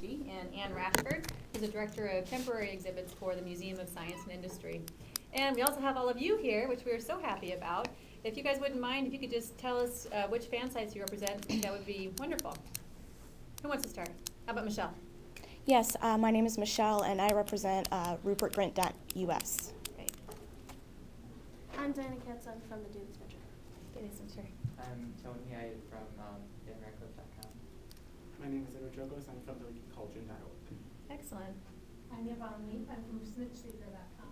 EG, and Ann Rashford, who's the Director of Temporary Exhibits for the Museum of Science and Industry. And we also have all of you here, which we are so happy about. If you guys wouldn't mind, if you could just tell us which fan sites you represent, that would be wonderful. Who wants to start? How about Michelle? Yes, my name is Michelle, and I represent rupertgrint.us. Great. I'm Diana Katz. I'm from the Davis Venture. Davis Venture. I'm Tony. I'm from danradcliffe.com. My name is Edward Jogos. I'm from thewikiculture.org. Excellent. I'm Yvonne Leap. I'm from snitchseeker.com.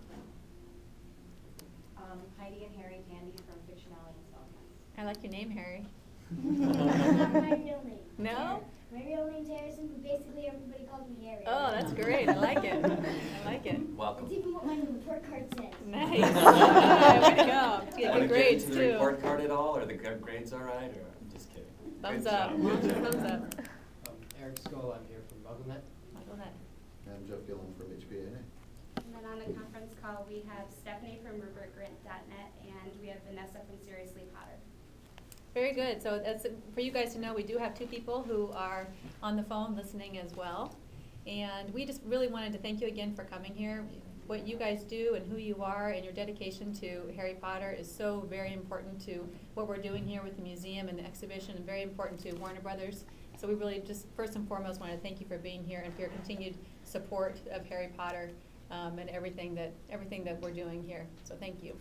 Heidi and Harry Tandy from Fictionality and Spellcast. I like your name, Harry. Not my real name. No? My real name's Harrison, but basically everybody calls me Harry. Oh, that's great. I like it. I like it. Welcome. It's even what my report card says. Nice. Yeah, way to go. You get Want good to grades, get into the too. report card at all? Are the grades all right? Or I'm just kidding. Thumbs Good up. job. Thumbs up. Eric Skoll. I'm here from MuggleNet. Go ahead. I'm Jeff Gillen from HPANA. And then on the conference call, we have Stephanie from rupertgrint.net, and we have Vanessa from Seriously Potter. Very good. So that's for you guys to know, we do have two people who are on the phone listening as well. And we just really wanted to thank you again for coming here. What you guys do and who you are and your dedication to Harry Potter is so very important to what we're doing here with the museum and the exhibition, and very important to Warner Brothers. So we really just first and foremost want to thank you for being here and for your continued support of Harry Potter and everything that we're doing here. So thank you.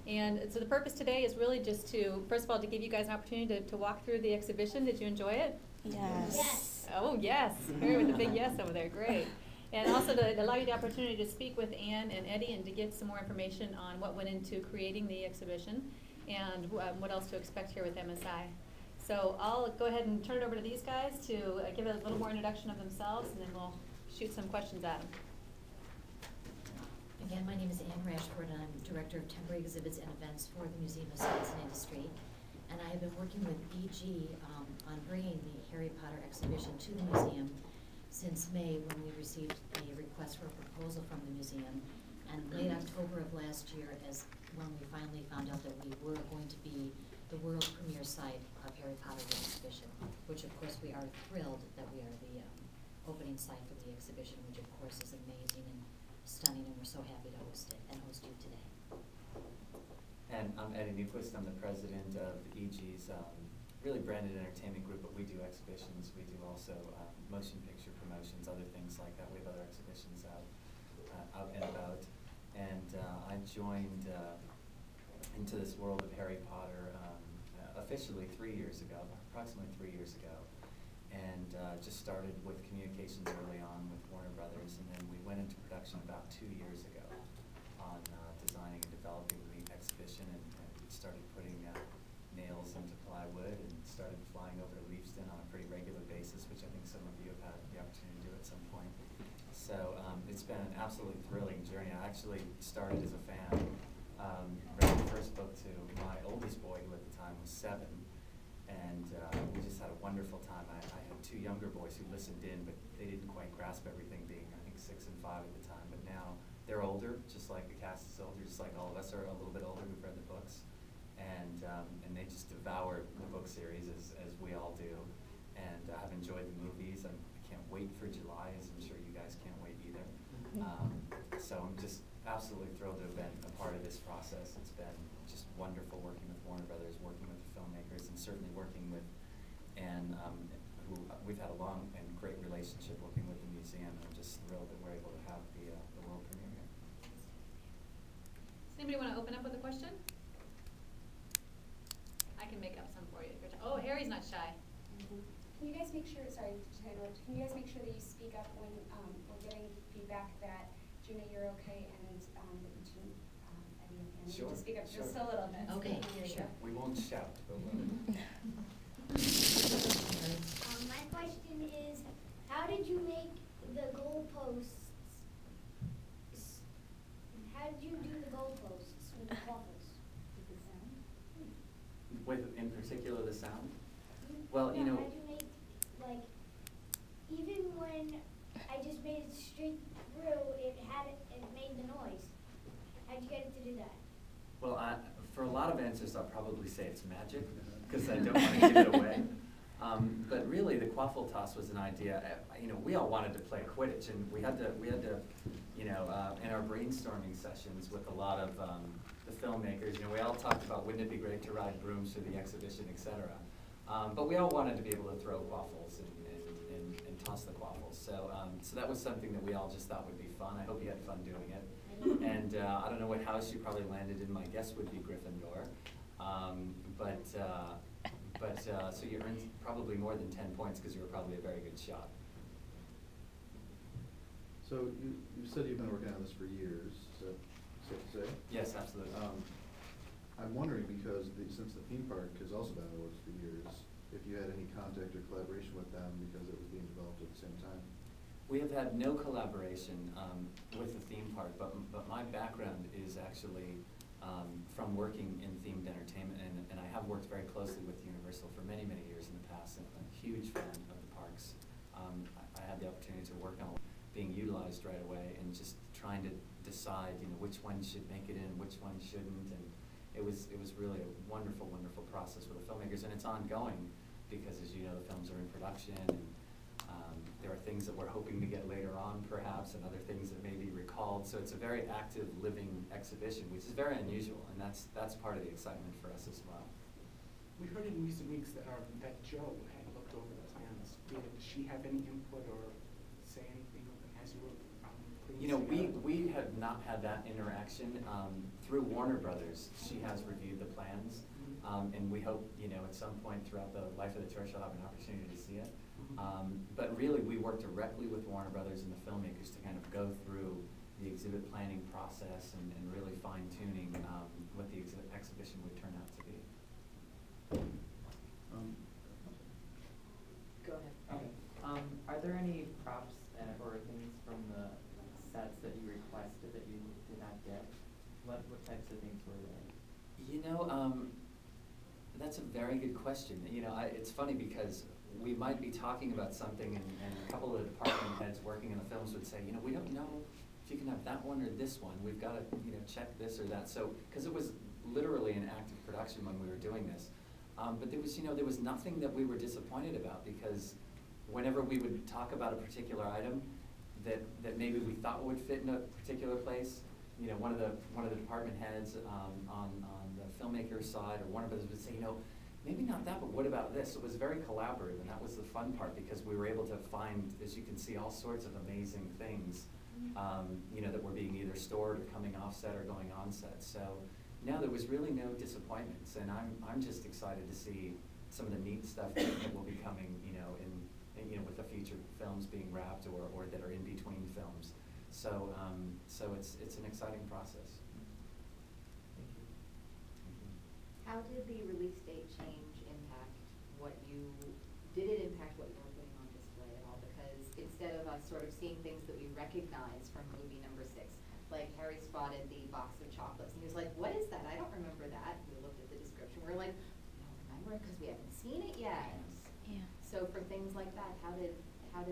And so the purpose today is really just to, first of all, to give you guys an opportunity to walk through the exhibition. Did you enjoy it? Yes. Yes. Oh, yes. Harry with a big yes over there. Great. And also to allow you the opportunity to speak with Ann and Eddie and to get some more information on what went into creating the exhibition and what else to expect here with MSI. So I'll go ahead and turn it over to these guys to give a little more introduction of themselves, and then we'll shoot some questions at them. Again, my name is Ann Rashford, and I'm Director of Temporary Exhibits and Events for the Museum of Science and Industry. And I have been working with EG on bringing the Harry Potter exhibition to the museum since May, when we received a request for a proposal from the museum. And late October of last year, as when we finally found out that we were going to be the world premiere site of Harry Potter the exhibition, which of course we are thrilled that we are the opening site for the exhibition, which of course is amazing and stunning, and we're so happy to host it and host you today. And I'm Eddie Newquist. I'm the president of EG's really branded entertainment group, but we do exhibitions. We do also motion picture promotions, other things like that. We have other exhibitions out and about. And I joined into this world of Harry Potter officially 3 years ago, approximately 3 years ago. And just started with communications early on with Warner Brothers, and then we went into production about 2 years ago on designing and developing the exhibition, and started putting nails into plywood, and started flying over to Leavesden on a pretty regular basis, which I think some of you have had the opportunity to do at some point. So it's been an absolutely thrilling journey. I actually started as a fan, read the first book to my oldest boy, who at the time was 7. And we just had a wonderful time. I had 2 younger boys who listened in, but they didn't quite grasp everything, being, I think, 6 and 5 at the time. But now they're older, just like the cast is older, just like all of us are a little bit older who've read the books. And they just devour the book series, as we all do. And I've enjoyed the movies. I can't wait for July, as I'm sure you guys can't wait either. So I'm just absolutely thrilled to have been a part of this process. It's been just wonderful working with Warner Brothers, working with the filmmakers, and certainly working with Ann, who we've had a long and great relationship working with the museum. And I'm just thrilled that we're able to have the world premiere here. Does anybody want to open up with a question? I can make up some for you. Oh, Harry's not shy. Can you guys make sure, sorry to interrupt, can you guys make sure that you speak up when we're getting feedback that Gina, you're okay, and that you two, Eddie and Ann, Sure, to speak up sure. just a little bit. Okay, sure. We won't shout, but My question is, how did you make the goalposts? How did you do the goalposts with the waffles? With the sound? with, in particular, the sound? Well, Yeah, you know, how'd you make, like, even when I just made it straight through, it made the noise. How'd you get it to do that? well, for a lot of answers, I'll probably say it's magic, because I don't want to give it away. But really, the quaffle toss was an idea. We all wanted to play Quidditch, and we had to, in our brainstorming sessions with a lot of the filmmakers, we all talked about wouldn't it be great to ride brooms through the exhibition, etc. But we all wanted to be able to throw quaffles and toss the quaffles. So that was something that we all just thought would be fun. I hope you had fun doing it. And I don't know what house you probably landed in. My guess would be Gryffindor. So you earned probably more than 10 points because you were probably a very good shot. So you said you've been working on this for years, is that safe to say? Yes, absolutely. I'm wondering because since the theme park has also been in the works for years, if you had any contact or collaboration with them because it was being developed at the same time. We have had no collaboration with the theme park, but my background is actually from working in themed entertainment, and I have worked very closely with Universal for many, many years in the past, and I'm a huge fan of the parks. I had the opportunity to work on being utilized right away and just trying to decide, which ones should make it in, which ones shouldn't, and it was really a wonderful, wonderful process with the filmmakers, and it's ongoing because, as you know, the films are in production, and there are things that we're hoping to get later on, perhaps, and other things that may be recalled. So it's a very active, living exhibition, which is very unusual, and that's part of the excitement for us as well. We heard in recent weeks that Jo had looked over the plans. Did she have any input or say anything as you were putting this together? We have not had that interaction. Through Warner Brothers, she has reviewed the plans, and we hope, at some point throughout the life of the tour, she'll have an opportunity to see it. But really, we work directly with Warner Brothers and the filmmakers to kind of go through the exhibit planning process and really fine-tuning what the exhibition would turn out to be. Go ahead. Okay. Are there any props or things from the sets that you requested that you did not get? What types of things were there? That's a very good question. It's funny because we might be talking about something and a couple of the department heads working in the films would say, we don't know if you can have that one or this one. We've got to, check this or that. So, because it was literally an active production when we were doing this. But there was nothing that we were disappointed about because whenever we would talk about a particular item that maybe we thought would fit in a particular place, one of the department heads on the filmmaker side or one of us would say, maybe not that, but what about this? It was very collaborative, and that was the fun part because we were able to find, as you can see, all sorts of amazing things, that were being either stored or coming off set or going on set. So, no, there was really no disappointments, and I'm just excited to see some of the neat stuff that will be coming, with the future films being wrapped or that are in between films. So, it's an exciting process. Thank you. How did the release date change impact did it impact what you were putting on display at all? Because instead of us sort of seeing things that we recognize from movie number 6, like Harry spotted the box of chocolates and he was like, what is that? I don't remember that. We looked at the description. We're like, we don't remember it because we haven't seen it yet. Yeah. So for things like that, how did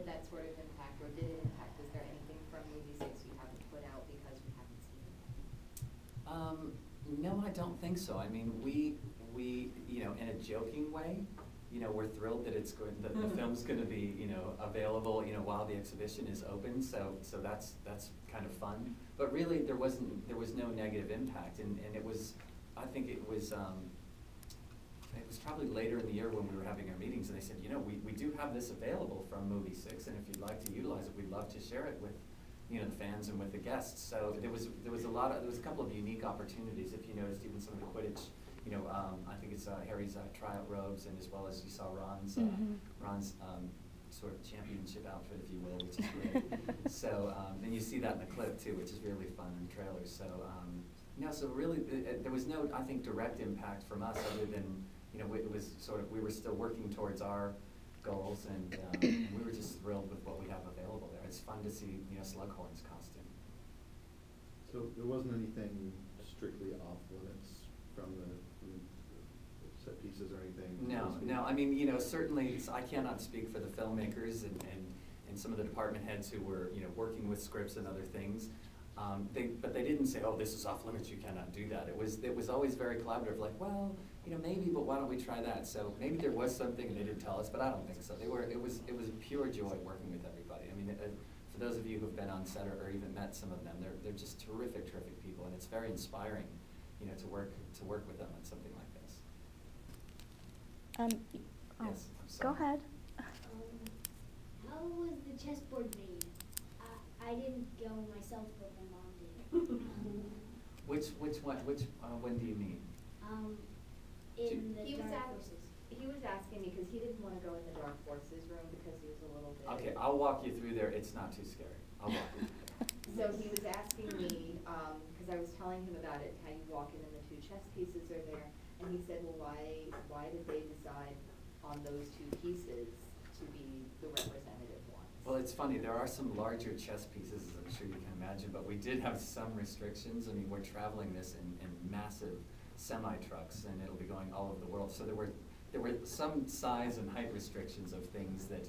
that sort of impact, or did it impact? Was there anything from movie 6 you haven't put out because we haven't seen it yet? No, I don't think so. I mean, we in a joking way, we're thrilled that it's going, that the film's going to be, available, while the exhibition is open. So that's kind of fun. But really, there was no negative impact, and it was, I think it was probably later in the year when we were having our meetings, and they said, we do have this available from movie 6, and if you'd like to utilize it, we'd love to share it with, the fans and with the guests. So there was a couple of unique opportunities. If you noticed, even some of the Quidditch, I think it's Harry's tryout robes, and as well as you saw Ron's sort of championship outfit, if you will, which is great. So and you see that in the clip too, which is really fun in the trailer. So so really there was no, I think, direct impact from us other than it was sort of, we were still working towards our goals, and we were just thrilled with what we have available there. It's fun to see Slughorn's costume. So there wasn't anything strictly off limits from the set pieces or anything? No. I mean, certainly I cannot speak for the filmmakers and some of the department heads who were, working with scripts and other things. But they didn't say, oh, this is off limits, you cannot do that. It was always very collaborative, like, well, maybe, but why don't we try that? So maybe there was something and they didn't tell us, but I don't think so. It was pure joy working with everybody. I mean, for those of you who've been on set or even met some of them, they're just terrific people, and it's very inspiring, to work with them on something like this. Yes, I'm sorry. Go ahead. How was the chessboard made? I didn't go myself, but my mom did. Which when do you mean? In the He was Dark at- Forces. He was asking me, because he didn't want to go in the Dark Forces room because he was a little bit. Okay, I'll walk you through there. It's not too scary. I'll walk you through there. So he was asking me, because I was telling him about it, how you walk in and the 2 chess pieces are there, and he said, well, why did they decide on those 2 pieces to be the representative ones? Well, it's funny, there are some larger chess pieces, as I'm sure you can imagine, but we did have some restrictions. I mean, we're traveling this in massive semi-trucks, and it'll be going all over the world. So there were some size and height restrictions of things that,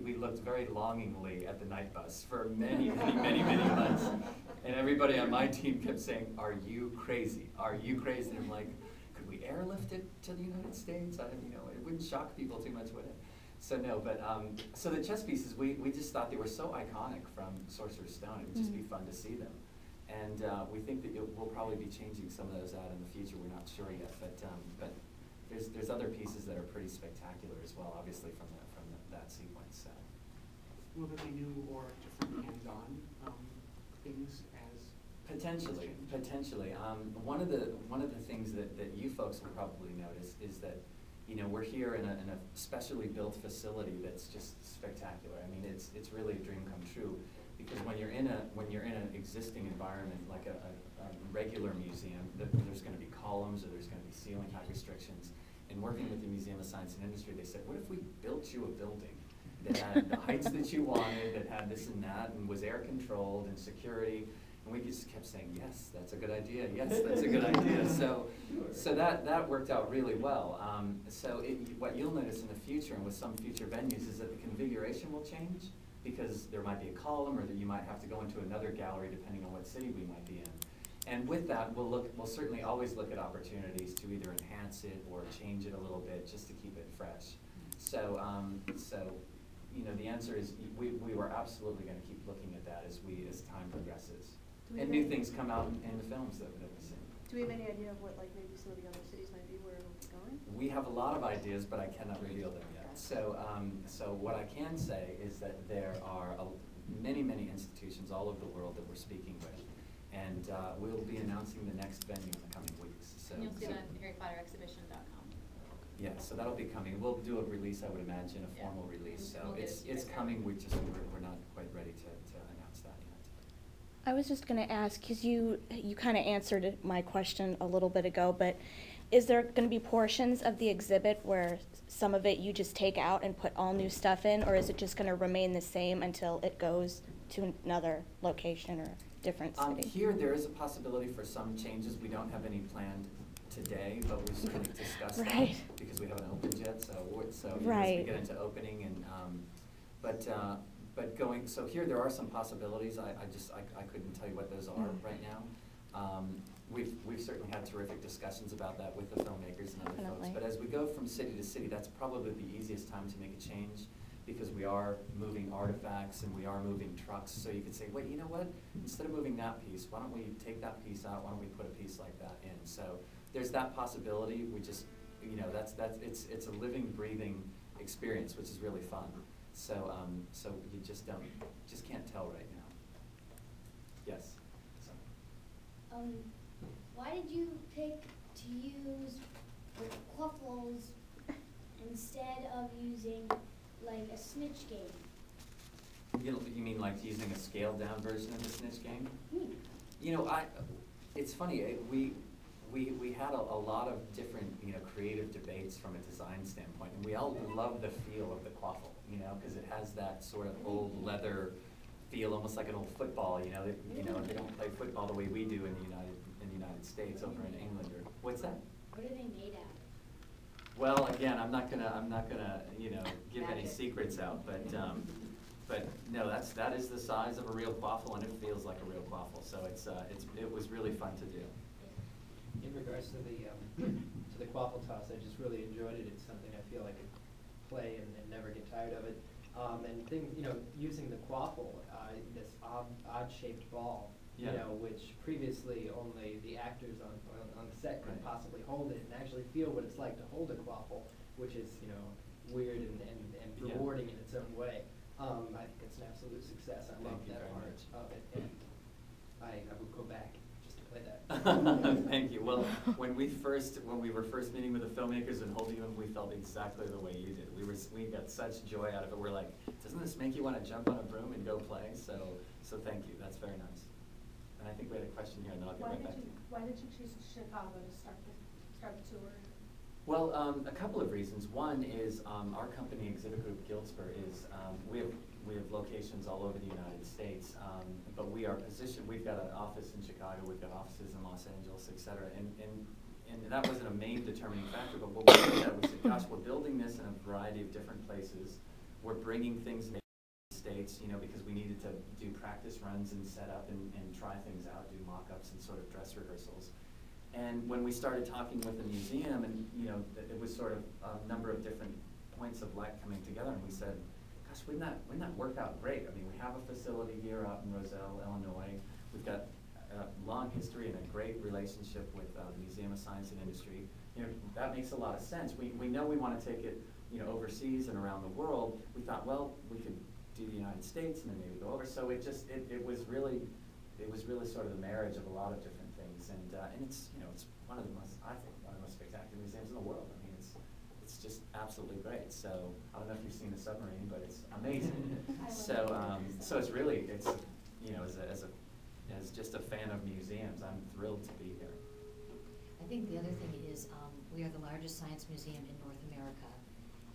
we looked very longingly at the night bus for many months. And everybody on my team kept saying, are you crazy? Are you crazy? And I'm like, could we airlift it to the United States? I don't, it wouldn't shock people too much, would it? So no, but, so the chess pieces, we just thought they were so iconic from Sorcerer's Stone. It would just be fun to see them. And we think that we'll probably be changing some of those out in the future. We're not sure yet, but there's other pieces that are pretty spectacular as well, obviously from that sequence. So. Will there be new or different hands-on things as potentially? One of the things that you folks will probably notice is that we're here in a specially built facility that's just spectacular. I mean, it's really a dream come true. Because when you're in an existing environment like a regular museum, there's going to be columns or there's going to be ceiling height restrictions. And working with the Museum of Science and Industry, they said, what if we built you a building that had the heights that you wanted, that had this and that, and was air controlled and security? And we just kept saying, yes, that's a good idea. Yes, that's a good idea. So that worked out really well. What you'll notice in the future and with some future venues is that the configuration will change, because there might be a column, or that you might have to go into another gallery depending on what city we might be in. And with that, we'll certainly always look at opportunities to either enhance it or change it a little bit just to keep it fresh. So the answer is we were absolutely going to keep looking at that as time progresses, and new things come out in the films that we see. Do we have any idea of what maybe some of the other cities might be, where it'll be going? We have a lot of ideas, but I cannot reveal them yet. So what I can say is that there are many institutions all over the world that we're speaking with, and we'll be announcing the next venue in the coming weeks. So and you'll see it on HarryPotterExhibition.com. Yeah, so that'll be coming. We'll do a release, I would imagine, a formal release. So We'll it's coming. We're not quite ready to announce that yet. I was just going to ask, because you kind of answered my question a little bit ago, but is there going to be portions of the exhibit where some of it you just take out and put all new stuff in, or is it just going to remain the same until it goes to another location or different city? Here there is a possibility for some changes. We don't have any planned today, but we certainly discussed Right. that because we haven't opened yet. So as Right. we get into opening and but going, so here there are some possibilities. I couldn't tell you what those are right now. We've certainly had terrific discussions about that with the filmmakers and other Definitely. folks. But as we go from city to city, that's probably the easiest time to make a change, because we are moving artifacts and we are moving trucks. So you could say, wait, you know what? Instead of moving that piece, why don't we take that piece out? Why don't we put a piece like that in? So there's that possibility. We just, it's a living, breathing experience, which is really fun. So you just can't tell right now. Yes. So. Why did you pick to use the quaffles instead of using like a snitch game? You mean like using a scaled down version of the snitch game? Hmm. It's funny, we had a lot of different, creative debates from a design standpoint, and we all love the feel of the quaffle, because it has that sort of old leather feel, almost like an old football, they don't play football the way we do in the United States over in England. Or what's that? What are they made out of? Well, again, I'm not gonna give any secrets out, but no, that is the size of a real quaffle, and it feels like a real quaffle. So it was really fun to do. in regards to the quaffle toss, I just really enjoyed it. It's something I feel I could play and never get tired of it. And things, using the quaffle, this odd-shaped ball, which previously only the actors on the set could possibly hold it and actually feel what it's like to hold a quaffle, which is, weird and rewarding in its own way. I think it's an absolute success. I love that part of it, and I would go back just to play that. Thank you. Well, when we were first meeting with the filmmakers and holding them, we felt exactly the way you did. We got such joy out of it. We're like, doesn't this make you want to jump on a broom and go play? So thank you. That's very nice. And I think we had a question here, and then I'll get right back to you. Why did you choose Chicago to start the tour? Well, a couple of reasons. One is our company, Exhibit Group Giltspur, is we have locations all over the United States, but we are positioned. We've got an office in Chicago, we've got offices in Los Angeles, et cetera, and that wasn't a main determining factor. But what we looked at, we said, gosh, we're building this in a variety of different places. We're bringing things in the States, because we needed to do practice runs and set up and try things out, do mock-ups and sort of dress rehearsals. And when we started talking with the museum, and it was sort of a number of different points of light coming together, and we said, gosh, wouldn't that work out great? I mean, we have a facility here out in Roselle, Illinois. We've got a long history and a great relationship with the Museum of Science and Industry. That makes a lot of sense. We know we want to take it overseas and around the world. We thought, well, we could do the United States and then maybe go over. So it was really sort of the marriage of a lot of different things, and it's it's one of the most spectacular museums in the world. I mean, it's just absolutely great. So I don't know if you've seen the submarine, but it's amazing. So it's really as just a fan of museums, I'm thrilled to be here. I think the other thing is we are the largest science museum in North America,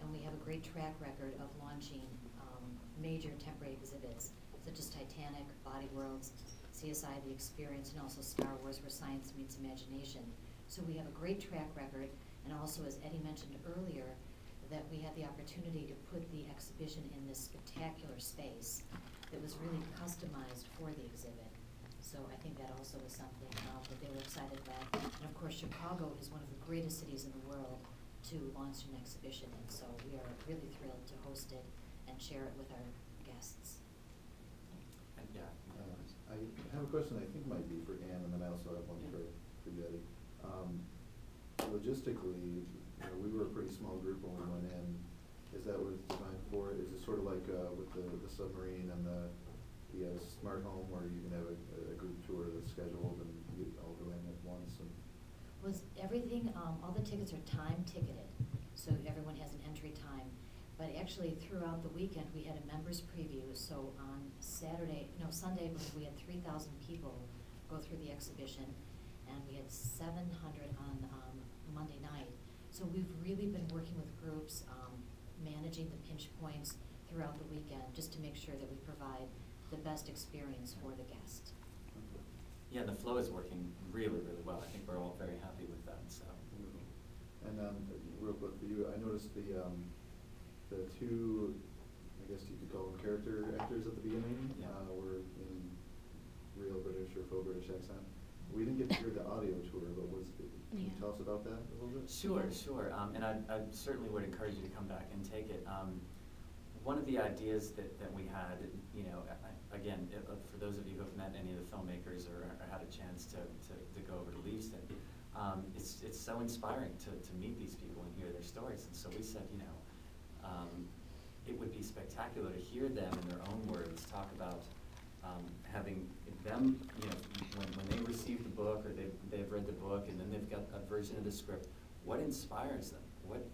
and we have a great track record of launching major temporary exhibits such as Titanic, Body Worlds, CSI The Experience, and also Star Wars, where science meets imagination. So we have a great track record, and also, as Eddie mentioned earlier, that we had the opportunity to put the exhibition in this spectacular space that was really customized for the exhibit. So I think that also was something that they were excited about. And of course, Chicago is one of the greatest cities in the world to launch an exhibition in, so we are really thrilled to host it and share it with our guests. Yeah. I have a question I think might be for Anne, and then I also have one for you, Eddie. Logistically, we were a pretty small group when we went in. Is that what it's designed for? Is it sort of like with the submarine and the smart home, where you can have a group tour that's scheduled and you all go in at once? And was everything, all the tickets are time ticketed, so everyone has an entry time. But actually, throughout the weekend, we had a members preview. So on Sunday, we had 3,000 people go through the exhibition, and we had 700 on Monday night. So we've really been working with groups, managing the pinch points throughout the weekend, just to make sure that we provide the best experience for the guest. Yeah, the flow is working really, really well. I think we're all very happy with that. So. And real quick for you, I noticed the two, I guess you could call them character actors at the beginning, were in real British or faux British accent. We didn't get to hear the audio tour, but can you tell us about that a little bit? Sure. And I certainly would encourage you to come back and take it. One of the ideas that we had, again, for those of you who have met any of the filmmakers or had a chance to go over to Leavesden, it's so inspiring to meet these people and hear their stories. And so we said, it would be spectacular to hear them in their own words talk about having them, when they receive the book or they've read the book and then they've got a version of the script, what inspires them?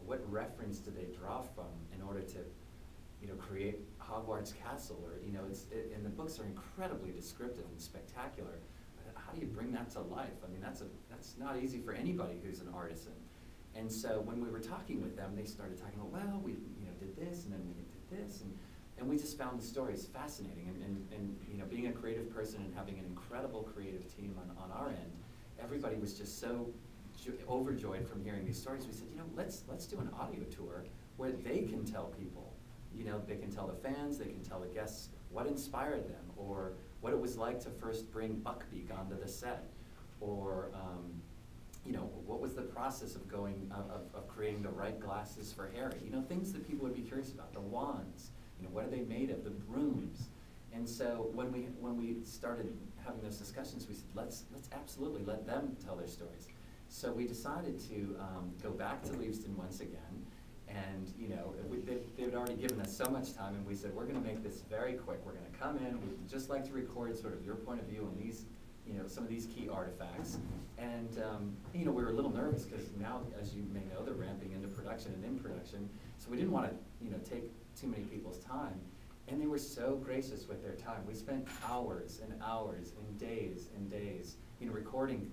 What reference do they draw from in order to create Hogwarts Castle, or and the books are incredibly descriptive and spectacular. But how do you bring that to life? I mean, that's not easy for anybody who's an artisan. And so when we were talking with them, they started talking about, well, we did this, and then we did this, and we just found the stories fascinating. And being a creative person and having an incredible creative team on our end, everybody was just so overjoyed from hearing these stories. We said, let's do an audio tour where they can tell people. They can tell the fans, they can tell the guests what inspired them, or what it was like to first bring Buckbeak onto the set, or you know, what was the process of going, of creating the right glasses for Harry? You know, things that people would be curious about, the wands, you know, what are they made of, the brooms. And so when we started having those discussions, we said, let's absolutely let them tell their stories. So we decided to go back to Leavesden once again, and you know, they had already given us so much time, and we said, we're going to make this very quick. We're going to come in, we'd just like to record sort of your point of view on these, you know, some of these key artifacts. And you know, we were a little nervous because now, as you may know, they're ramping into production and in production, so we didn't want to, you know, take too many people's time. And they were so gracious with their time. We spent hours and hours and days, you know, recording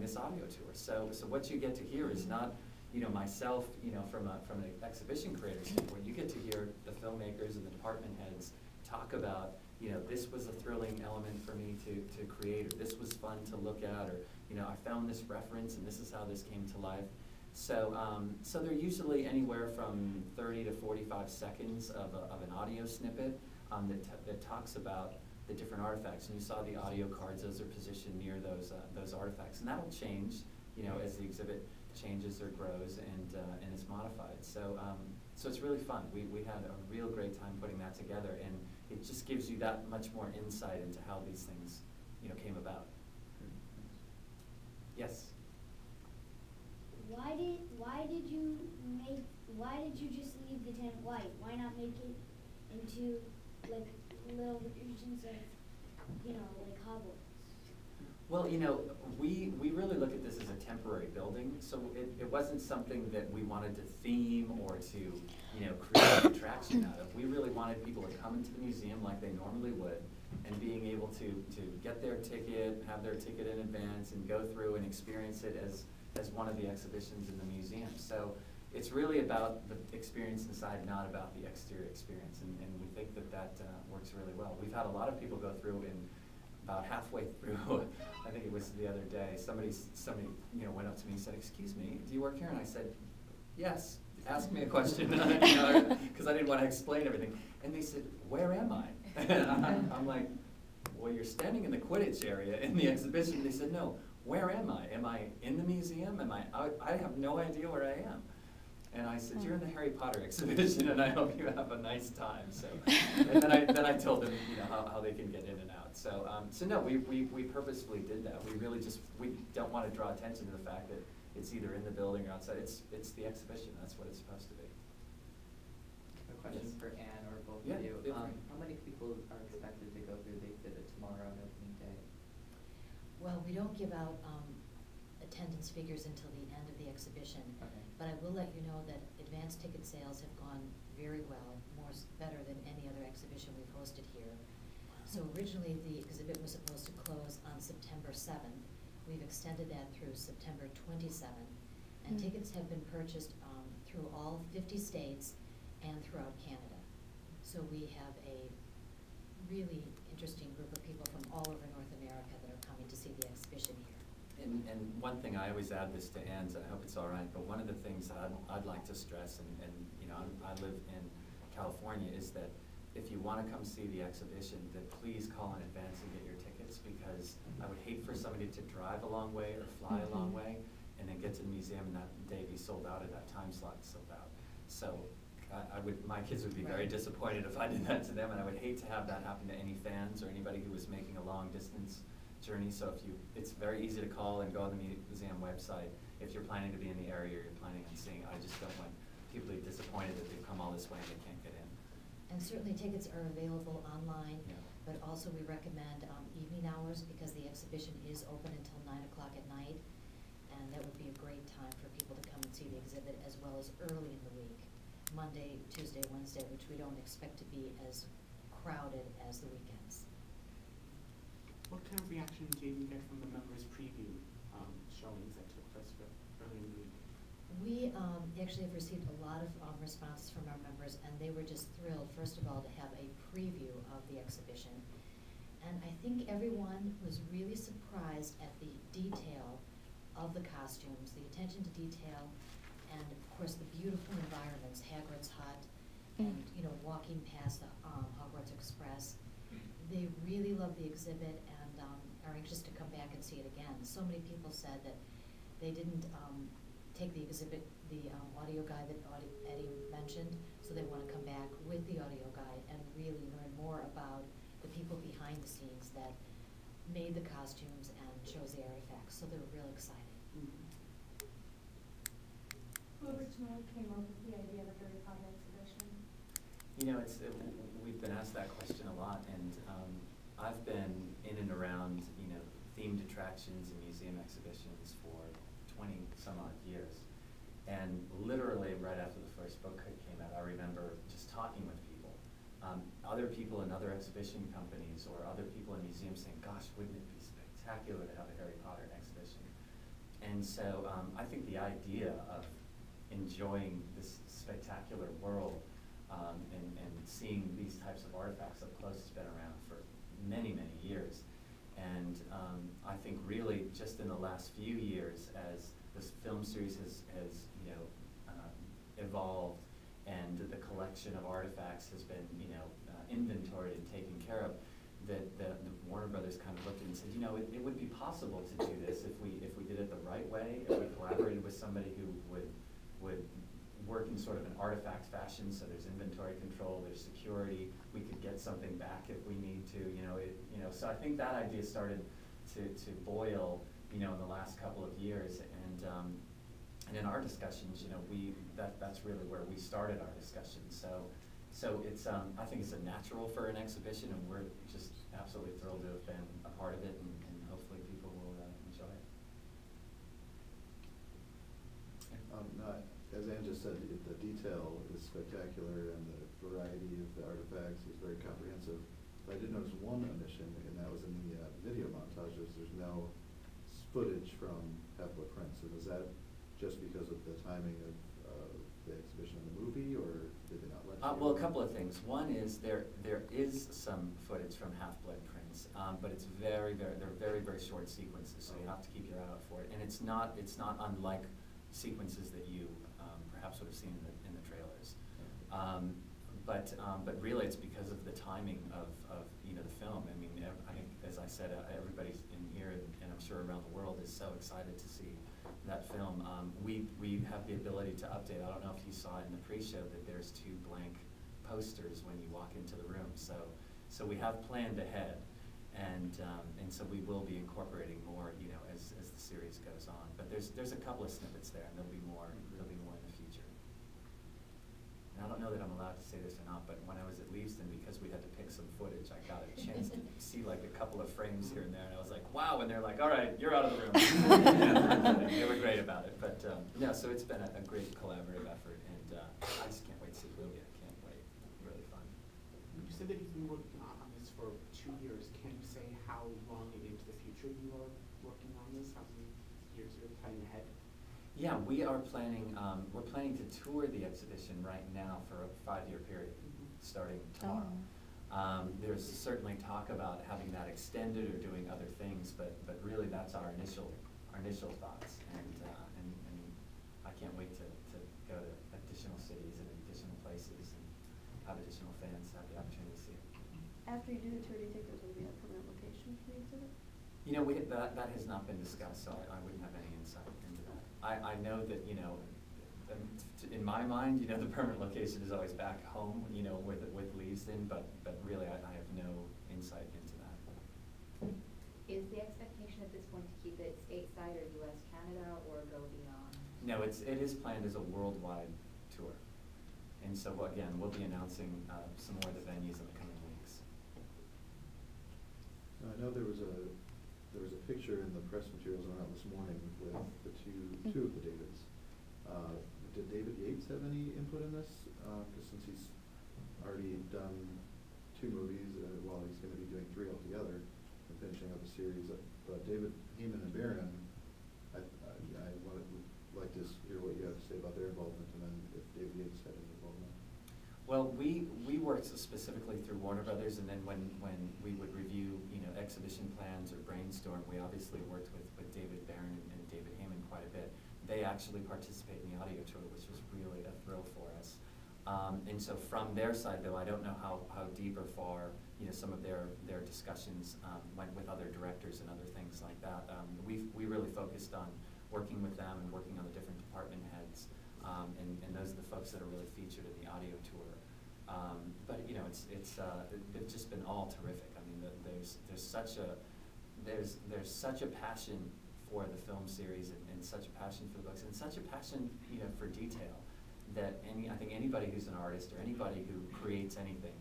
this audio tour. So what you get to hear is not, you know, myself, you know, from an exhibition creator standpoint. You get to hear the filmmakers and the department heads talk about, you know, this was a thrilling element for me to create, or this was fun to look at, or you know, I found this reference and this is how this came to life. So, so they're usually anywhere from 30 to 45 seconds of an audio snippet that talks about the different artifacts. And you saw the audio cards; those are positioned near those artifacts, and that'll change, you know, as the exhibit changes or grows and is modified. So, so it's really fun. We had a real great time putting that together, and it just gives you that much more insight into how these things, you know, came about. Yes. Why did you just leave the tent white? Why not make it into like little versions of, you know, like Hogwarts? Well, you know, we really look at this as a temporary building, so it wasn't something that we wanted to theme or to, you know, create an attraction out of. We really wanted people to come into the museum like they normally would, and being able to get their ticket, have their ticket in advance, and go through and experience it as one of the exhibitions in the museum. So it's really about the experience inside, not about the exterior experience, and we think that works really well. We've had a lot of people go through, and about halfway through, I think it was the other day, somebody you know, went up to me and said, "Excuse me, do you work here?" And I said, "Yes, ask me a question," you know, because I didn't want to explain everything. And they said, "Where am I?" And I'm like, "Well, you're standing in the Quidditch area in the exhibition." They said, "No, where am I? Am I in the museum? Am I have no idea where I am." And I said, "You're in the Harry Potter exhibition, and I hope you have a nice time." So, and then I told them, you know, how they can get in and out. So, so no, we purposefully did that. We really we don't want to draw attention to the fact that it's either in the building or outside. It's the exhibition. That's what it's supposed to be. A question Yes. for Anne or both Yeah, of you. feel free. How many people are expected to go through the exhibit tomorrow on opening day? Well, we don't give out attendance figures until the end of the exhibition. Okay. But I will let you know that advance ticket sales have gone very well, better than any other exhibition we've hosted here. So originally the exhibit was supposed to close on September 7th. We've extended that through September 27th. And tickets have been purchased through all 50 states and throughout Canada. So we have a really interesting group of people from all over North America that are coming to see the exhibition here. And one thing, I always add this to Anne's, and I hope it's all right, but one of the things I'd like to stress, and you know, I live in California, is that if you want to come see the exhibition, then please call in advance and get your tickets, because I would hate for somebody to drive a long way or fly a long way and then get to the museum and that day be sold out, or that time slot sold out. So my kids would be very disappointed if I did that to them, and I would hate to have that happen to any fans or anybody who was making a long distance journey. So it's very easy to call and go on the museum website if you're planning to be in the area or you're planning on seeing. I just don't want people to be disappointed that they've come all this way and they can't get in. And certainly tickets are available online, Yeah. but also we recommend evening hours, because the exhibition is open until 9 o'clock at night, and that would be a great time for people to come and see the exhibit, as well as early in the week, Monday, Tuesday, Wednesday, which we don't expect to be as crowded as the weekends. What kind of reaction did you get from the members' preview showings that took place early in the week? We actually have received a lot of responses from our members, and they were just thrilled, first of all, to have a preview of the exhibition. And I think everyone was really surprised at the detail of the costumes, the attention to detail, and of course the beautiful environments, Hagrid's Hut, and you know, walking past the Hogwarts Express. They really love the exhibit and are anxious to come back and see it again. So many people said that They didn't take the exhibit, the audio guide that Eddie mentioned, so they want to come back with the audio guide and really learn more about the people behind the scenes that made the costumes and chose the artifacts, so they're real excited. Who originally came up with the idea of a Harry Potter exhibition? You know, we've been asked that question a lot, and I've been in and around, you know, themed attractions and museum exhibitions for 20 some odd years. And literally right after the first book came out, I remember just talking with people. Other people in other exhibition companies or other people in museums saying, gosh, wouldn't it be spectacular to have a Harry Potter exhibition? And so I think the idea of enjoying this spectacular world and seeing these types of artifacts up close has been around for many, many years. And I think really just in the last few years, as this film series has you know, evolved and the collection of artifacts has been, you know, inventoried and taken care of, that the Warner Brothers kind of looked and said, you know, it would be possible to do this if we did it the right way, if we collaborated with somebody who would work in sort of an artifact fashion, so there's inventory control, there's security, we could get something back if we need to, you know, so I think that idea started to boil, you know, in the last couple of years, and in our discussions, you know, that's really where we started our discussions. So it's I think it's a natural for an exhibition, and we're just absolutely thrilled to have been a part of it, and hopefully people will enjoy it. As Ann just said, the detail is spectacular, and the variety of the artifacts is very comprehensive. But I did notice one omission, and that was in the video montages. There's no footage from Half-Blood Prince. So is that just because of the timing of the exhibition and the movie, or did they not let you? Well, a couple of things. One is there is some footage from Half-Blood Prince, but it's they're very, very short sequences, so you have to keep your eye out for it. And it's not unlike sequences that you perhaps would have seen in the trailers. But really it's because of the timing of you know, the film. I mean, I think, as I said, everybody in here and I'm sure around the world is so excited to see that film. We have the ability to update. I don't know if you saw it in the pre-show that there's 2 blank posters when you walk into the room. So we have planned ahead, and so we will be incorporating more, you know, as the series goes on. But there's a couple of snippets there, and there'll be more in the future. And I don't know that I'm allowed to say this or not, but when I was at Leavesden, because we had to pick some footage, I got a chance to see like a couple of frames here and there, and I was like, wow, and they're like, all right, you're out of the room. And they were great about it. But no, so it's been a great collaborative effort, and I just can't wait to see the movie. I can't wait. Really fun. You said that you've been working on this for 2 years. Can you say how long into the future you are working on this? How many years you're planning ahead? Yeah, we are planning. We're planning to tour the exhibition right now for a 5-year period, starting tomorrow. There's certainly talk about having that extended or doing other things, but really that's our initial thoughts, and I can't wait to go to additional cities and additional places and have additional fans have the opportunity to see it. After you do the tour, do you think there's going to be a permanent location for the exhibit? You know, that has not been discussed, so I wouldn't have any insight into that. I know that, you know, in my mind, you know, the permanent location is always back home, you know, with Leavesden, but really I have no insight into that. Is the expectation at this point to keep it stateside or U.S., Canada, or go beyond? No, it is planned as a worldwide tour. And so, again, we'll be announcing some more of the venues in the coming weeks. I know there was a picture in the press materials around this morning with the two of the Davids. Did David Yates have any input in this? Because since he's already done 2 movies, well, he's going to be doing 3 altogether and finishing up the series. But David Heyman and Barron, I would like to hear what you have to say about their involvement, and then if David Yates had any involvement. Well, we worked specifically through Warner Brothers, and then when we would review, you know, exhibition plans or brainstorm, we obviously worked with David Barron and David Heyman quite a bit. They actually participate in the audio tour, which was really a thrill for us. And so from their side, though, I don't know how deep or far, you know, some of their discussions went with other directors and other things like that. We really focused on working with them and working on the different department heads. And those are the folks that are really featured in the audio tour. But you know, they've just been all terrific. I mean, there's such a passion for the film series and such a passion for the books and such a passion, you know, for detail that I think anybody who's an artist or anybody who creates anything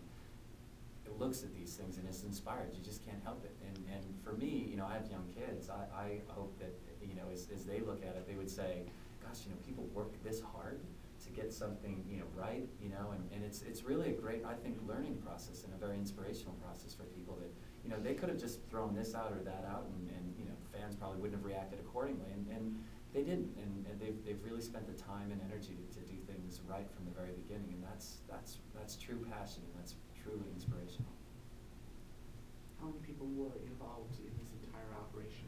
looks at these things and is inspired. You just can't help it. And for me, you know, I have young kids. I hope that, you know, as they look at it, they would say, gosh, you know, people work this hard to get something, you know, right, you know, and it's really a great, I think, learning process and a very inspirational process for people that, you know, they could have just thrown this out or that out and you know, fans probably wouldn't have reacted accordingly, and they didn't, and they've really spent the time and energy to do things right from the very beginning, and that's true passion, and that's truly inspirational. How many people were involved in this entire operation?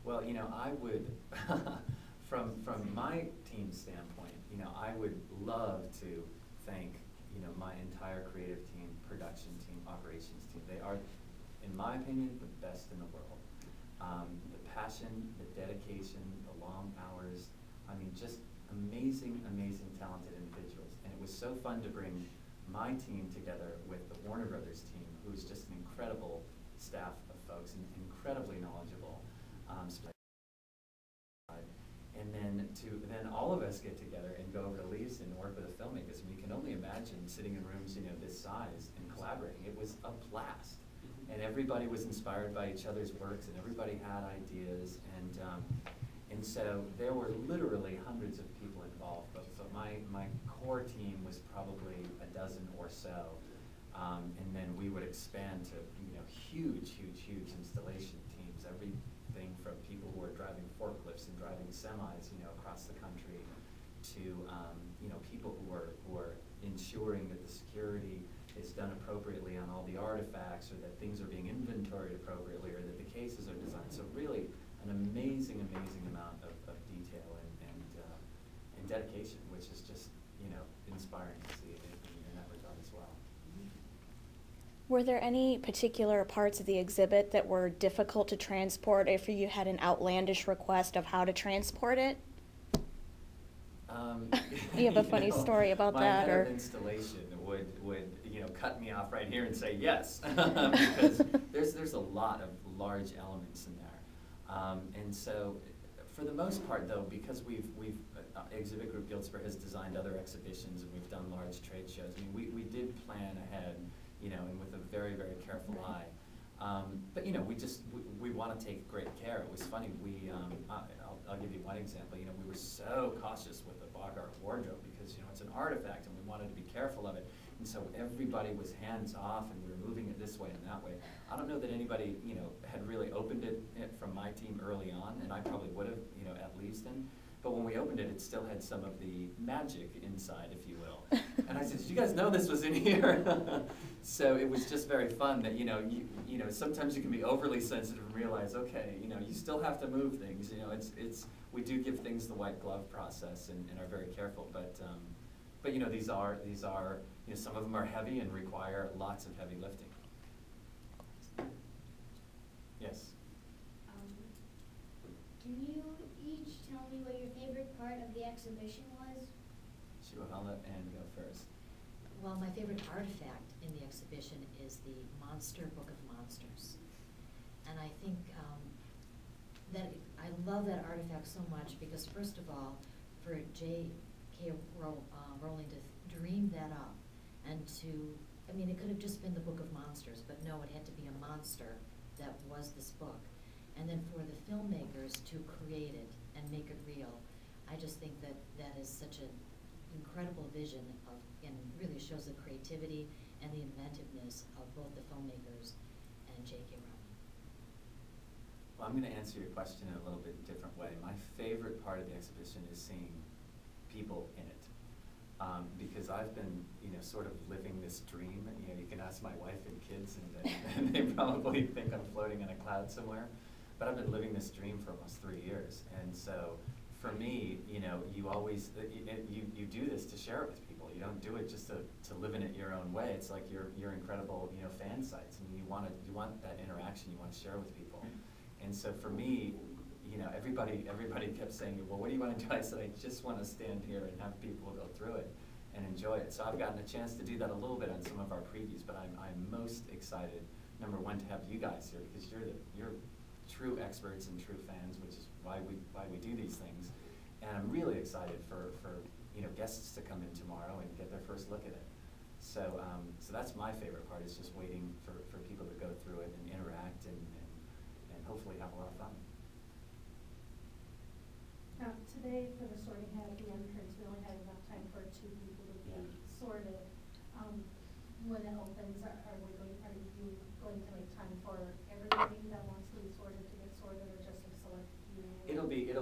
Well, you know, I would, from my team's standpoint, you know, I would love to thank, you know, my entire creative team, production team, operations team. They are, in my opinion, the best in the world. The passion, the dedication, the long hours, I mean, just amazing, amazing, talented individuals. And it was so fun to bring my team together with the Warner Brothers team, who is just an incredible staff of folks and incredibly knowledgeable. And then all of us get together and go over to Leavesden and work with the filmmakers. And you can only imagine sitting in rooms, you know, this size and collaborating. It was a blast. And everybody was inspired by each other's works, and everybody had ideas, and so there were literally hundreds of people involved. But my core team was probably a dozen or so, and then we would expand to, you know, huge installation teams. Everything from people who are driving forklifts and driving semis, you know, across the country, to you know, people who are ensuring that the security is done appropriately on all the artifacts, or that things are being inventoried appropriately, or that the cases are designed. So really an amazing amount of detail and dedication, which is just, you know, inspiring to see in that regard as well. Were there any particular parts of the exhibit that were difficult to transport if you had an outlandish request of how to transport it? You have a funny story about that? My head of installation would you know, cut me off right here and say yes, because there's a lot of large elements in there, and so for the most part, though, because we've Exhibit Group Giltspur has designed other exhibitions and we've done large trade shows. I mean, we did plan ahead, you know, and with a very careful eye. But you know, we want to take great care. It was funny. I'll give you one example. You know, we were so cautious with the Bogart wardrobe because, you know, it's an artifact and we wanted to be careful of it. And so everybody was hands off and we were moving it this way and that way. I don't know that anybody, you know, had really opened it from my team early on, and I probably would have, you know, at Leavesden. But when we opened it, it still had some of the magic inside, if you will. And I said, did you guys know this was in here? So it was just very fun that, you know, you know, sometimes you can be overly sensitive and realize, okay, you know, you still have to move things. You know, we do give things the white glove process and are very careful. But you know, these are, you know, some of them are heavy and require lots of heavy lifting. Yes. Can you each tell me what your favorite part of the exhibition was? Sure, I'll let Anne go first. Well, my favorite artifact in the exhibition is the Monster Book of Monsters. And I think that I love that artifact so much because, first of all, for J.K. Rowling to dream that up and to, I mean, it could have just been the Book of Monsters, but no, it had to be a monster that was this book. And then for the filmmakers to create it and make it real, I just think that that is such an incredible vision of, and really shows the creativity and the inventiveness of both the filmmakers and J.K. Rowling. Well, I'm going to answer your question in a little bit different way. My favorite part of the exhibition is seeing people in it. Because I've been, you know, sort of living this dream. You know, you can ask my wife and kids, and they probably think I'm floating in a cloud somewhere. But I've been living this dream for almost 3 years, and so for me, you know, you always you do this to share it with people. You don't do it just to live in it your own way. It's like your incredible, you know, fan sites. I mean, you want that interaction. You want to share with people, and so for me, you know, everybody kept saying, well, what do you want to do? I said, I just want to stand here and have people go through it and enjoy it. So I've gotten a chance to do that a little bit on some of our previews, but I'm most excited, number one, to have you guys here, because you're true experts and true fans, which is why we do these things. And I'm really excited for you know, guests to come in tomorrow and get their first look at it. So so that's my favorite part, is just waiting for people to go through it and interact and hopefully have a lot of fun. Today, for the sorting hat at the entrance, we only had enough time for 2 people to be sorted. When it opens, are you going to make time for everybody that wants to be sorted to get sorted, or just a select few? It'll be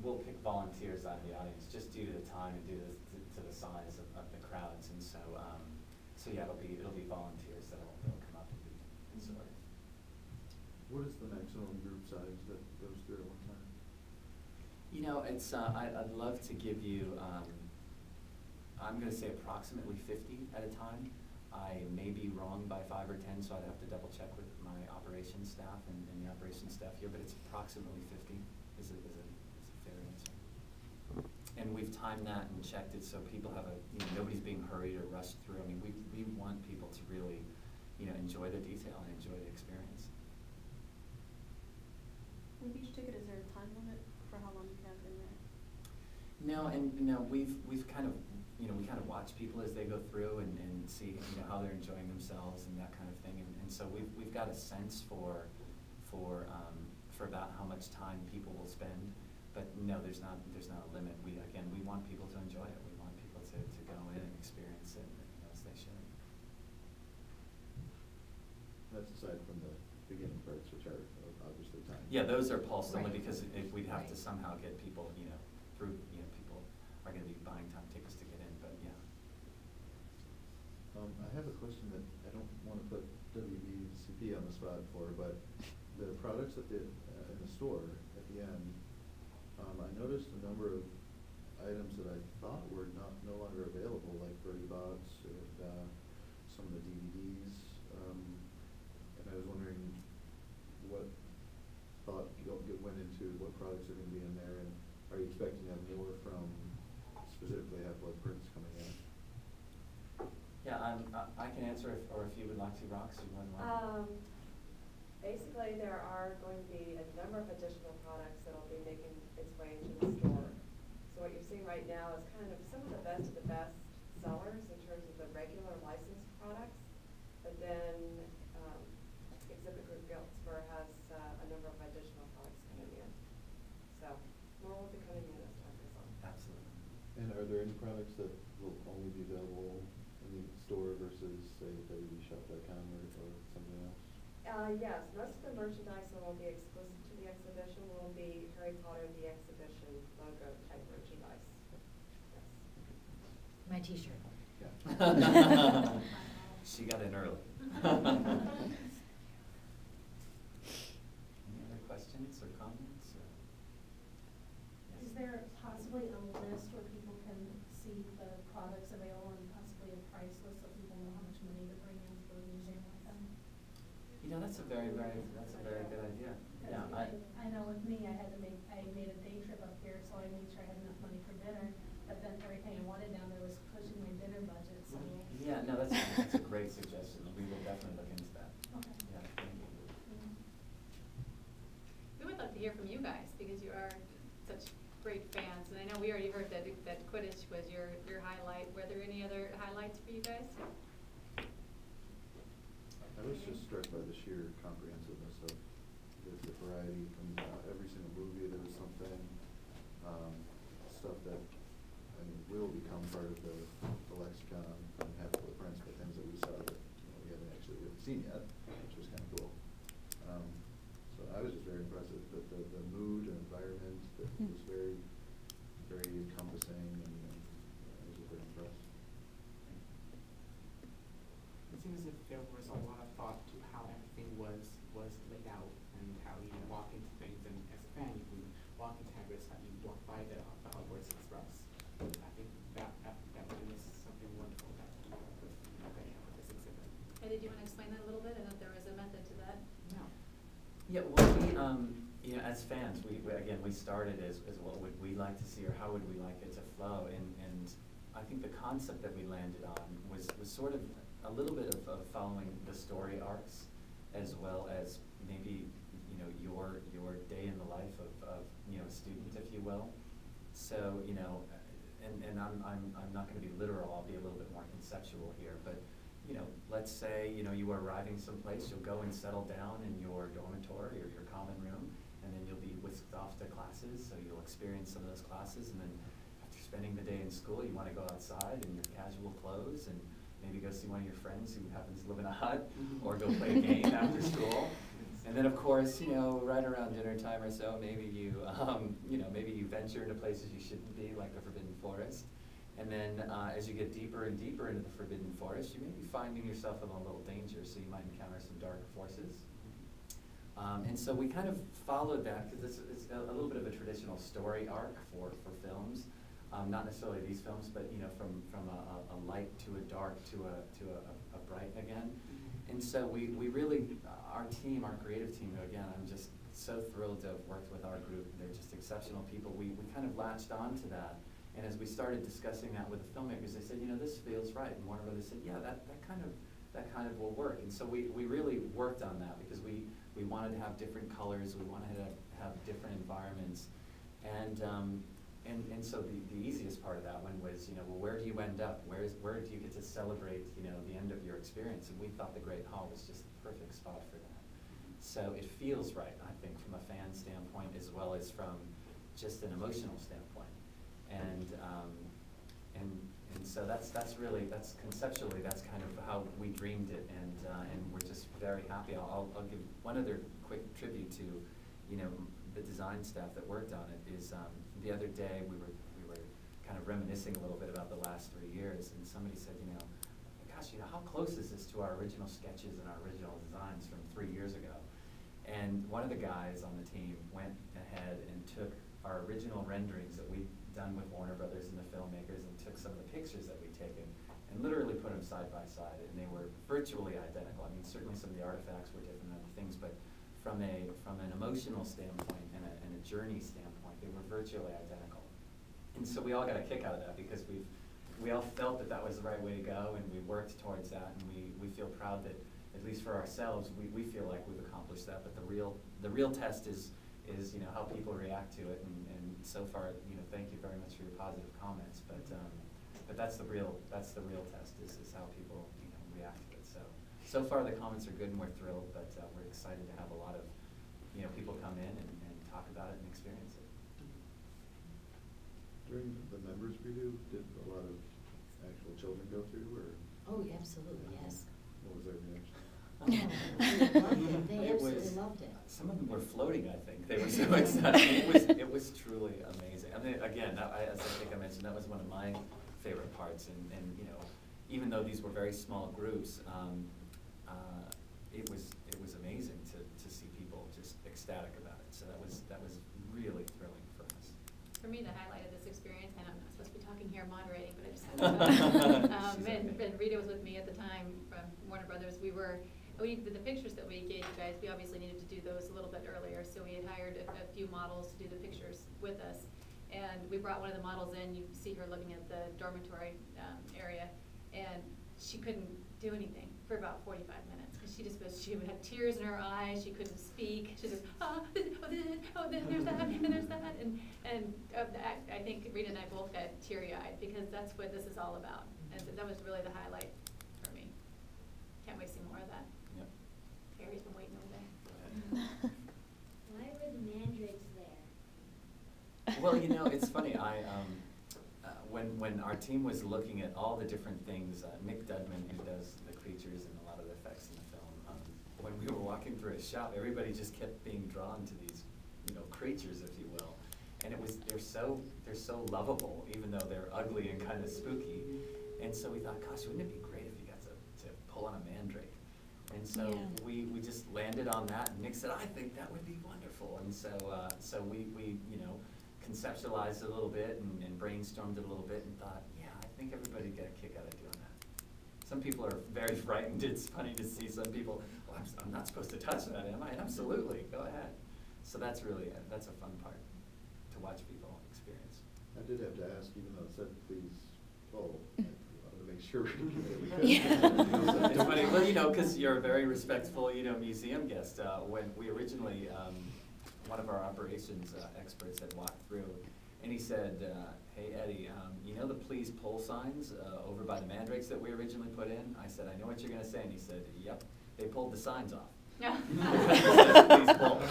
we'll pick volunteers out of the audience, just due to the time and due to the size of the crowds, and so so yeah, it'll be volunteers that'll come up and be sorted. What is the maximum group size that goes through at one time? You know, it's I'd love to give you I'm going to say approximately 50 at a time. I may be wrong by 5 or 10, so I'd have to double check with my operations staff and the operations staff here, but it's approximately 50 is a fair answer. And we've timed that and checked it so people have nobody's being hurried or rushed through. I mean, we want people to really, you know, enjoy the detail and enjoy the experience. With each ticket, is there a time limit for how long you have in there? No, and no, we've kind of, you know, we kind of watch people as they go through and see, you know, how they're enjoying themselves and that kind of thing, and so we've got a sense for about how much time people will spend, but no, there's not a limit. We want people to enjoy it. We want people to go in and experience it, you know, as they should. That's aside from the beginning parts, which are obviously time. Yeah, those are pulsed only Right. because if we'd have to Right. somehow get people, you know, through, you know, people are going to be buying time tickets to get in, but yeah. I have a question that I don't want to put WBCP on the spot for, but the products that in the store at the end, I noticed a number of items that I thought were no longer available, like Birdie Bots and some of the DVDs, and I was wondering what thought went into what products are going to be in there, and are you expecting to have more from specifically Half-Blood Prince coming in? Yeah, I can answer or if you would like to, Rox, you want to. Basically, there are going to be a number of additional products that will be making its way into the store. So what you're seeing right now is kind of some of the best sellers in terms of the regular licensed products, but then Exhibit Group Giltsburg has a number of additional products coming in. So more will be coming in as time goes on. Absolutely. And are there any products that will only be available in the store versus, say, WBShop.com or something else? Yes, most of the merchandise that will be exclusive to the exhibition will be Harry Potter the Exhibition logo type merchandise. Yes. My T-shirt. Yeah. She got in early. Any other questions or comments? Or? Yes. Is there possibly a list where people can see the products available and possibly a price list so people know how much money to bring into the museum with them? You know, that's a very good idea. Yeah, I know with me, I made a day trip up here, so I made sure I had enough money for dinner, but then everything I wanted down there was pushing my dinner budget, so. Yeah, no, that's a great suggestion. We will definitely look into that. Okay. Yeah, thank you. We would love to hear from you guys because you are such great fans, and I know we already heard that Quidditch was your highlight. Were there any other highlights for you guys? I was just struck by the sheer comprehensiveness of the variety from every single movie. There was something, stuff that will become part of the lexicon on Half-Blood Prince, but things that we saw that we haven't actually really seen yet, which was kind of cool. So I was just very impressed that the mood and environment that was very, very encompassing, and I was just very impressed. It seems as if there was a lot of thought to how everything was laid out and how you walk into things, and as a fan, you can walk into Hagrid's Hut, you walk by the Hogwarts Express. I think that is something wonderful that they have with this exhibit. Hey, did you want to explain that a little bit? I know there was a method to that. No. Yeah, well, we, you know, as fans, again, we started as what would we like to see, or how would we like it to flow, and I think the concept that we landed on was sort of a little bit of following the story arcs, as well as maybe, you know, your day in the life of you know, a student, if you will. So, you know, and I'm not going to be literal. I'll be a little bit more conceptual here, but you know, let's say, you know, you are arriving someplace, you'll go and settle down in your dormitory or your common room, and then you'll be whisked off to classes, so you'll experience some of those classes, and then after spending the day in school, you want to go outside in your casual clothes and maybe go see one of your friends who happens to live in a hut, or go play a game after school. And then, of course, you know, right around dinner time or so, maybe you, you know, maybe you venture into places you shouldn't be, like the Forbidden Forest. And then as you get deeper and deeper into the Forbidden Forest, you may be finding yourself in a little danger, so you might encounter some dark forces. And so we kind of followed that, because it's a little bit of a traditional story arc for films. Not necessarily these films, but you know, from a light to a dark to a bright again. And so we really, our team, our creative team, who again, I'm just so thrilled to have worked with our group. They're just exceptional people. We kind of latched on to that. And as we started discussing that with the filmmakers, they said, you know, this feels right. And Warner Brothers said, yeah, that kind of will work. And so we really worked on that, because we wanted to have different colors, we wanted to have different environments. And so the easiest part of that one was, you know, well, where do you end up? Where do you get to celebrate, you know, the end of your experience? And we thought the Great Hall was just the perfect spot for that. So it feels right, I think, from a fan standpoint, as well as from just an emotional standpoint. And so that's conceptually, that's kind of how we dreamed it, and we're just very happy. I'll give one other quick tribute to, you know, the design staff that worked on it. Is the other day we were kind of reminiscing a little bit about the last 3 years, and somebody said, you know, gosh, you know, how close is this to our original sketches and our original designs from 3 years ago? And one of the guys on the team went ahead and took our original renderings that we'd done with Warner Brothers and the filmmakers, and took some of the pictures that we'd taken and literally put them side by side, and they were virtually identical. I mean, certainly some of the artifacts were different and other things, but from an emotional standpoint and a journey standpoint, they were virtually identical. And so we all got a kick out of that, because we all felt that was the right way to go, and we worked towards that, and we feel proud that, at least for ourselves, we feel like we've accomplished that. But the real test is you know, how people react to it, and so far, you know, thank you very much for your positive comments. But that's the real test is how people, you know, react to it. So far the comments are good, and we're thrilled. But we're excited to have a lot of, you know, people come in and talk about it and experience it. During the members review, did a lot of actual children go through, or? Oh, yeah, absolutely, yes. What was their reaction? They absolutely loved it. Some of them were floating, I think. They were so excited. It was truly amazing. I mean, again, as I think I mentioned, that was one of my favorite parts. And you know, even though these were very small groups, it was amazing to see people just ecstatic about it. So that was really thrilling for us. For me, the highlight of this experience, and I'm not supposed to be talking here moderating, but I just have to and Rita was with me at the time from Warner Brothers. The pictures that we gave you guys, we obviously needed to do those a little bit earlier, so we had hired a few models to do the pictures with us. And we brought one of the models in. You see her looking at the dormitory area, and she couldn't do anything for about 45 minutes, because she had tears in her eyes. She couldn't speak. She just, oh, there's that, and there's that. And I think Rita and I both got teary-eyed, because that's what this is all about. And so that was really the highlight for me. Can't wait to see more of that. Yep. Carrie's been waiting over there. Why were the mandrakes there? Well, you know, it's funny. When our team was looking at all the different things, Nick Dudman, who does the creatures and a lot of the effects in the film, when we were walking through his shop, everybody just kept being drawn to these, you know, creatures, if you will. And they're so lovable, even though they're ugly and kind of spooky. And so we thought, gosh, wouldn't it be great if you got to pull on a mandrake? And so we just landed on that, and Nick said, I think that would be wonderful. And so we you know, conceptualized it a little bit and brainstormed it a little bit, and thought, yeah, I think everybody would get a kick out of doing that. Some people are very frightened. It's funny to see some people, well, I'm not supposed to touch that, am I? Absolutely, go ahead. So that's really, that's a fun part to watch people experience. I did have to ask, even though it said please pull, I wanted to make sure we could. It's funny, well, you know, because you're a very respectful, you know, museum guest. When we originally, one of our operations experts had walked through, and he said, hey, Eddie, you know the please pull signs over by the mandrakes that we originally put in? I said, I know what you're going to say. And he said, yep, they pulled the signs off. Please pull.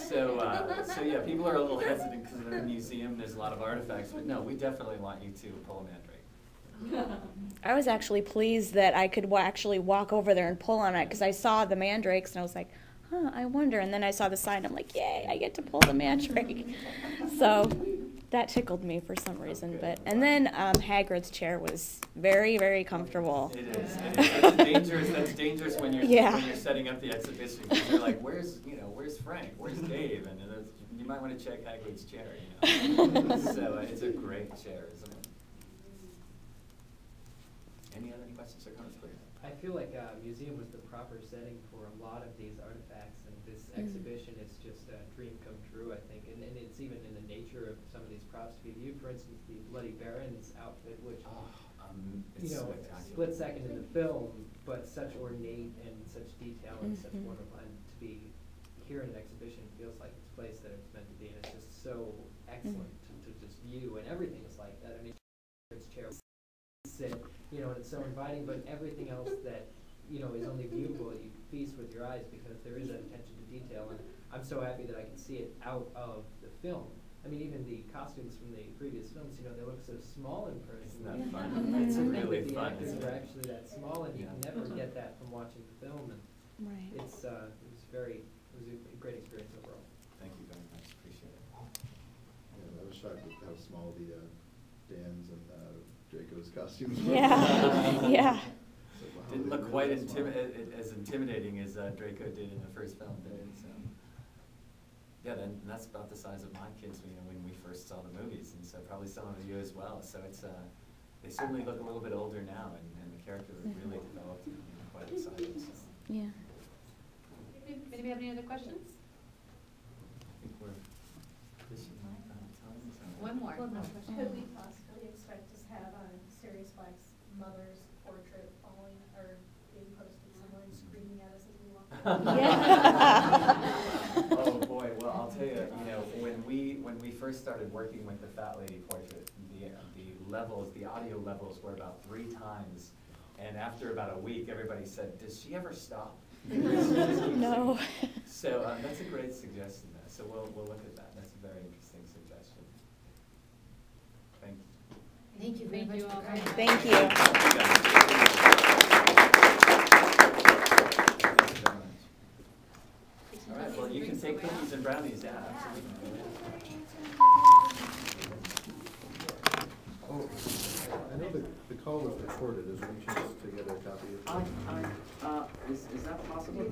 So yeah, people are a little hesitant because they're in a museum, there's a lot of artifacts, but no, we definitely want you to pull a mandrake. I was actually pleased that I could actually walk over there and pull on it, because I saw the mandrakes and I was like, huh, I wonder. And then I saw the sign, I'm like, yay, I get to pull the mandrake. So that tickled me for some reason. But and then Hagrid's chair was very, very comfortable. It is. That's dangerous when you're when you're setting up the exhibition, because you're like, where's Frank? Where's Dave? And you might want to check Hagrid's chair. You know? So it's a great chair, isn't it? Any other questions or comments, please? I feel like a museum was the proper setting for a lot of these artifacts, and this exhibition is just a dream come true, I think. And it's even in the nature of some of these props to be viewed. For instance, the Bloody Baron's outfit, which, you know, split second in the film, but such ornate and such detail and such wonderful. And to be here in an exhibition feels like it's a place that it's meant to be, and it's just so excellent to just view, and everything is like that. I mean, it's chair. Sit, you know, and it's so inviting, but everything else that, you know, is only viewable, you feast with your eyes because there is that attention to detail, and I'm so happy that I can see it out of the film. I mean, even the costumes from the previous films, you know, they look so small in person. Isn't that fun? It's really the fun. actors are actually that small, and you can never get that from watching the film, and it was a great experience overall. Thank you very much. Appreciate it. Yeah, I was shocked at how small the Dan's and Draco's costumes. Yeah, yeah. Didn't look quite as intimidating as Draco did in the first film, did it? So, yeah, then that's about the size of my kids, you know, when we first saw the movies, and so probably some of you as well. So it's they certainly look a little bit older now, and the character really developed, and quite exciting. So. Yeah. Anybody have any other questions? I think we're pushing time. So. One more. Could we possibly expect to have Sirius Black's mother's portrait falling or being posted somewhere and screaming at us as we walk? Oh boy, well I'll tell you, you know, when we first started working with the Fat Lady portrait, the audio levels were about 3 times, and after about a week, everybody said, "Does she ever stop?" No. So that's a great suggestion. So we'll look at that. That's a very interesting suggestion. Thank you. Thank you very much for coming. Thank you. All right, well, you can take cookies and brownies. Yeah, absolutely. Oh, I know the call was recorded. Is there any chance to get a copy of it? Is that possible?